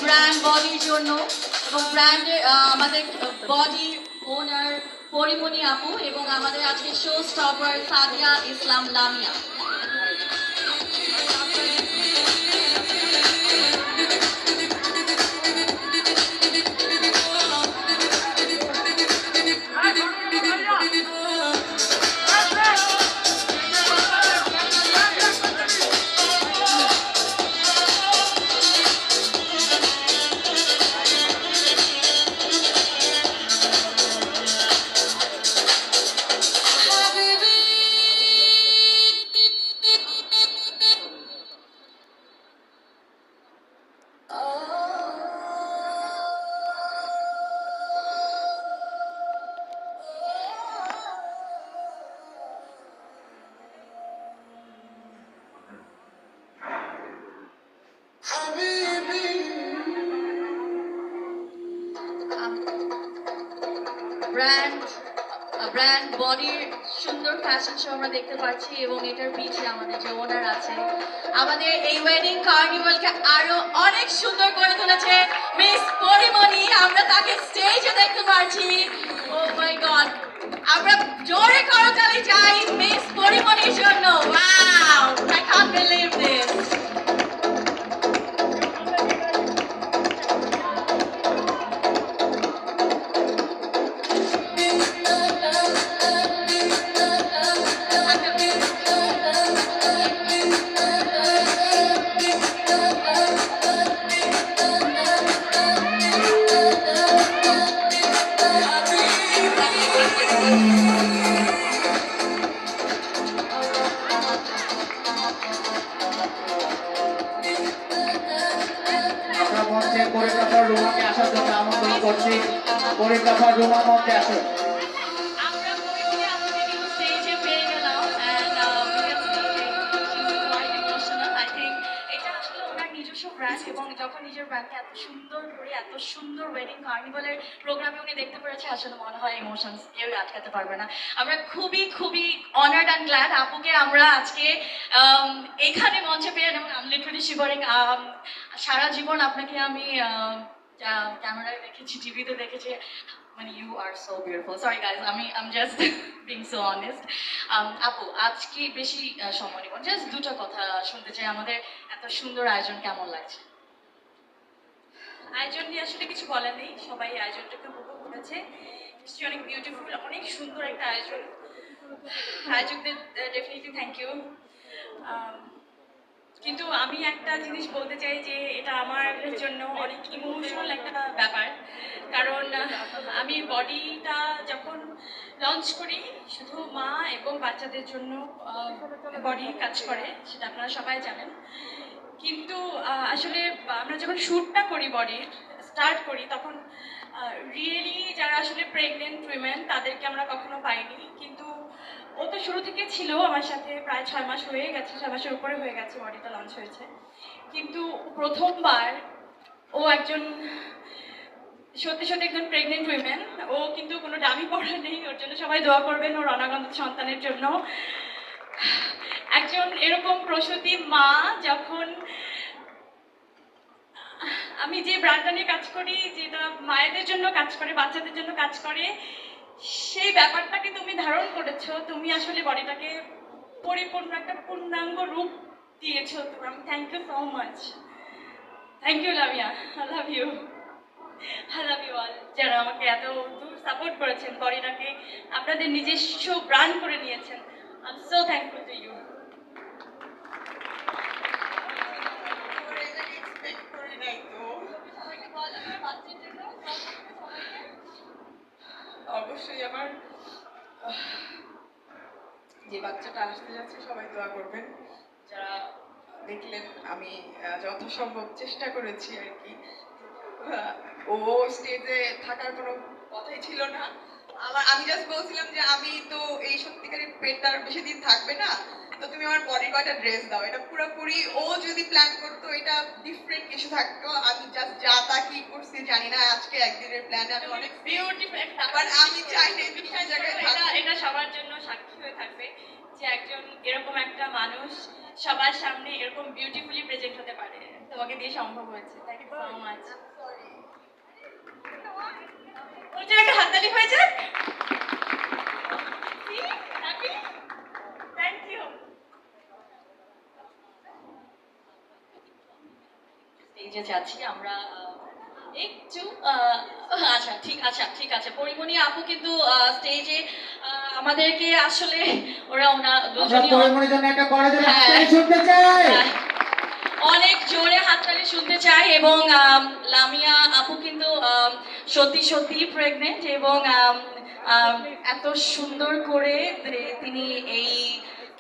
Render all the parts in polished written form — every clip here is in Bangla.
ব্র্যান্ড বডির জন্য এবং ব্র্যান্ডের আমাদের বডির ওনার পরিমণি আপু এবং আমাদের আজকে শো স্টপার সাদিয়া ইসলাম লামিয়া। ব্র্যান্ড বডির সুন্দর ফ্যাশন শো আমরা দেখতে পাচ্ছি এবং এটার পিছে আমাদের যে ওনার আছে আমাদের এই ওয়েডিং কার্নিভালকে আরো অনেক সুন্দর করে তুলেছে মিস পরিমণি। আমরা তাকে স্টেজে দেখতে পাচ্ছি। ও মাই গড, আমরা জোরে করতালি চাই মিস পরিমণির জন্য। Wow, I can't believe this. আমরা মঞ্চে কোরিওগ্রাফার রুমাকে আসার জন্য আমন্ত্রণ করছি। কোরিওগ্রাফার রুমা মঞ্চে আসুন। আমরা পরিমণি আপুকে কিন্তু স্টেজে পেয়ে গেলাম and we can see she's quite emotional. I think এটা আসলে ওনার নিজস্ব ব্র্যান্ড এবং যখন নিজের ব্র্যান্ডকে এত সুন্দর করে এত সুন্দর ওয়েডিং কার্নিভালের প্রোগ্রামে উনি দেখতে পেরেছে আসলে মনে হয় ইমোশনস কেউ আটকাতে পারবে না। আমরা খুবই খুবই অনার্ড অ্যান্ড গ্ল্যাড আপুকে আমরা আজকে এখানে মঞ্চে পেয়ে এবং আমি লিটারালি শিভারিং। সারা জীবন আপনাকে আমি ক্যামেরায় দেখেছি, টিভিতে দেখেছি, মানে you are so beautiful. Sorry guys, I'm just being so honest. আপু আজকে বেশি সময় নিব, জাস্ট দুটো কথা শুনতে চাই। আমাদের এত সুন্দর আয়োজন কেমন লাগছে? আয়োজন নিয়ে আসলে কিছু বলার নেই, সবাই আয়োজনটাকে উপভোগ করেছে। নিশ্চয়ই অনেক বিউটিফুল, অনেক সুন্দর একটা আয়োজন। আয়োজকদের ডেফিনেটলি থ্যাংক ইউ। কিন্তু আমি একটা জিনিস বলতে চাই যে এটা আমার জন্য অনেক ইমোশনাল একটা ব্যাপার, কারণ আমি বডিটা যখন লঞ্চ করি শুধু মা এবং বাচ্চাদের জন্য বডি কাজ করে, সেটা আপনারা সবাই জানেন। কিন্তু আসলে আমরা যখন শ্যুটটা করি বডির স্টার্ট করি তখন রিয়েলি যারা আসলে প্রেগনেন্ট উইমেন তাদেরকে আমরা কখনো পাইনি। কিন্তু ও তো শুরু থেকে ছিল আমার সাথে, প্রায় 6 মাস হয়ে গেছে, 6 মাসের উপরে হয়ে গেছে বডিটা লঞ্চ হয়েছে। কিন্তু প্রথমবার ও একজন সত্যি সত্যি একজন প্রেগনেন্ট উইমেন। ও কিন্তু কোনো ডামি পড়া নেই, ওর জন্য সবাই দোয়া করবেন, ওর অনাগত সন্তানের জন্য। একজন এরকম প্রসূতি মা যখন, আমি যে ব্র্যান্ডটা নিয়ে কাজ করি, যেটা মায়েদের জন্য কাজ করে, বাচ্চাদের জন্য কাজ করে, সেই ব্যাপারটাকে তুমি ধারণ করেছো, তুমি আসলে বডিটাকে পরিপূর্ণ একটা পূর্ণাঙ্গ রূপ দিয়েছো। তো আমি thank you so much. Thank you Lamia, I love you, I love you all, যারা আমাকে এত দূর সাপোর্ট করেছেন, বডিটাকে আপনাদের নিজস্ব ব্র্যান্ড করে নিয়েছেন। I am so thankful to you. অবশ্যই আমার যে বাচ্চাটা আসতে যাচ্ছে সবাই দোয়া করবেন। যারা দেখলেন আমি যথাসম্ভব চেষ্টা করেছি আর কি। ও স্টেজে থাকার কোনো কথাই ছিল না। আমি জাস্ট বলছিলাম যে আমি তো এই সত্যিকারের পেটটা আর বেশি দিন থাকবে না, তো তুমি আমার বডির কয়টা ড্রেস দাও। এটা পুরোপুরি ও যদি প্ল্যান করতো এটা ডিফারেন্ট কিছু থাকতো। আমি জাস্ট যা তা কি করছি জানি না। আজকে একদিনের প্ল্যানে আমি অনেক বিউটিফুল একটা, বাট আমি চাই না এই বিষয় জায়গায় থাকতে। এটা সবার জন্য সাক্ষী হয়ে থাকবে যে একজন এরকম একটা মানুষ সবার সামনে এরকম বিউটিফুলি প্রেজেন্ট হতে পারে। তোমাকে দিয়ে সম্ভব হয়েছে। Thank you so much. ওর জন্য একটা হাততালি হয়ে যাক। Thank you. স্টেজে যাচ্ছি আমরা একটু ঠিক আছে পরিমণি আপু কিন্তু স্টেজে আমাদেরকে আসলে ওরা দুজনই পরিমণির জন্য একটা করে দেন, হ্যাঁ। হাততালি শুনতে চাই। অনেক জোরে হাততালি শুনতে চাই। এবং লামিয়া আপু কিন্তু সত্যি সত্যি প্রেগনেন্ট এবং এত সুন্দর করে তিনি এই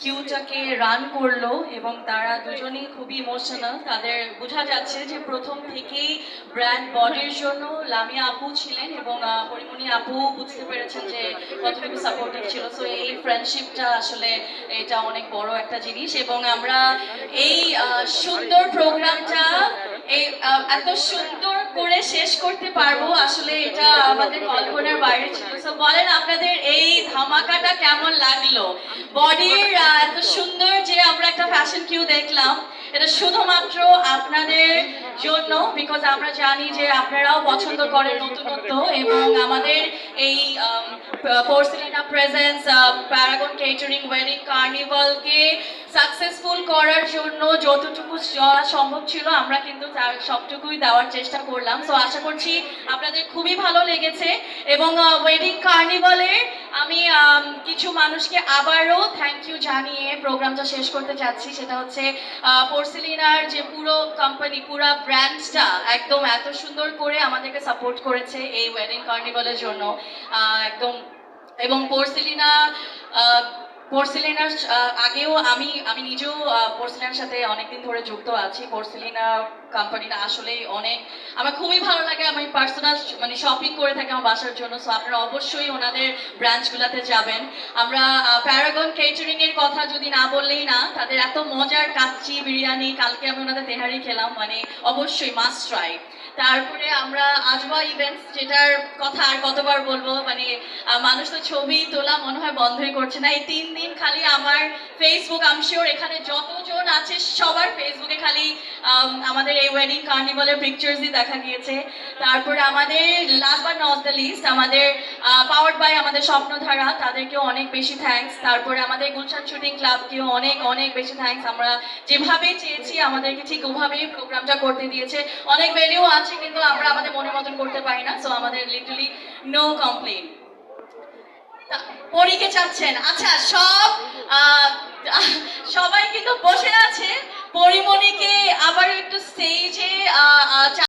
কিউটাকে রান করলো এবং তারা দুজনেই খুবই ইমোশনাল। তাদের বোঝা যাচ্ছে যে প্রথম থেকেই ব্র্যান্ড বডির জন্য লামিয়া আপু ছিলেন এবং পরিমণি আপু বুঝতে পেরেছেন যে কতটুকু সাপোর্টিভ ছিল। সো এই ফ্রেন্ডশিপটা আসলে এটা অনেক বড় একটা জিনিস এবং আমরা এই সুন্দর প্রোগ্রামটা এই এত সুন্দর করে শেষ করতে পারবো আসলে এটা আমাদের কল্পনার বাইরে ছিল। So বলেন আপনাদের এই ধামাকাটা কেমন লাগলো? বডির এত সুন্দর যে আমরা একটা ফ্যাশন কিউ দেখলাম, এটা শুধুমাত্র আপনাদের জন্য, বিকজ আমরা জানি যে আপনারাও পছন্দ করেন নতুনত্ব, এবং আমাদের এই পোর্সেলিনা প্রেজেন্স প্যারাগন কেটারিং ওয়েডিং কার্নিভালকে সাকসেসফুল করার জন্য যতটুকু দেওয়া সম্ভব ছিল আমরা কিন্তু তার সবটুকুই দেওয়ার চেষ্টা করলাম। সো আশা করছি আপনাদের খুবই ভালো লেগেছে, এবং ওয়েডিং কার্নিভালে আমি কিছু মানুষকে আবারও থ্যাংক ইউ জানিয়ে প্রোগ্রামটা শেষ করতে চাচ্ছি। সেটা হচ্ছে পোর্সেলিনার যে পুরো কোম্পানি, পুরো ব্র্যান্ডটা একদম এত সুন্দর করে আমাদেরকে সাপোর্ট করেছে এই ওয়েডিং কার্নিভালের জন্য একদম। এবং পোর্সেলিনার আগেও আমি নিজেও পোর্সেলিনার সাথে অনেকদিন ধরে যুক্ত আছি। পোর্সেলিনা কোম্পানিটা আসলে অনেক আমার খুবই ভালো লাগে। আমি পার্সোনাল মানে শপিং করে থাকি আমার বাসার জন্য। সো আপনারা অবশ্যই ওনাদের ব্রাঞ্চগুলোতে যাবেন। আমরা প্যারাগন কেটারিং এর কথা যদি না বললেই না, তাদের এত মজার কাচ্চি বিরিয়ানি, কালকে আমি ওনাদের তেহারি খেলাম, মানে অবশ্যই মাস্ট ট্রাই। তারপরে আমরা আজবা ইভেন্টস, যেটার কথা আর কতবার বলবো, মানে মানুষ তো ছবি তোলা মনে হয় বন্ধই করছে না। এই 3 দিন খালি আমার ফেসবুক, আমি শিওর এখানে যতজন আছে সবার ফেসবুকে খালি আমাদের এই ওয়েডিং কার্নিভালের পিকচার্সই দেখা গিয়েছে। তারপরে আমাদের last but not the least, আমাদের পাওয়ার্ড বাই আমাদের স্বপ্নধারা, তাদেরকেও অনেক বেশি থ্যাঙ্কস। তারপরে আমাদের গুলশান শুটিং ক্লাবকেও অনেক অনেক বেশি থ্যাঙ্কস। আমরা যেভাবে চেয়েছি আমাদেরকে ঠিক ওভাবেই প্রোগ্রামটা করতে দিয়েছে। অনেক ভ্যালিউ আছে কিন্তু আমরা আমাদের মনের মতন করতে পারি না। সো আমাদের লিটারালি নো কমপ্লেন। পরীকে চাচ্ছেন? আচ্ছা, সবাই কিন্তু বসে আছে। পরিমণিকে আবার একটু স্টেজে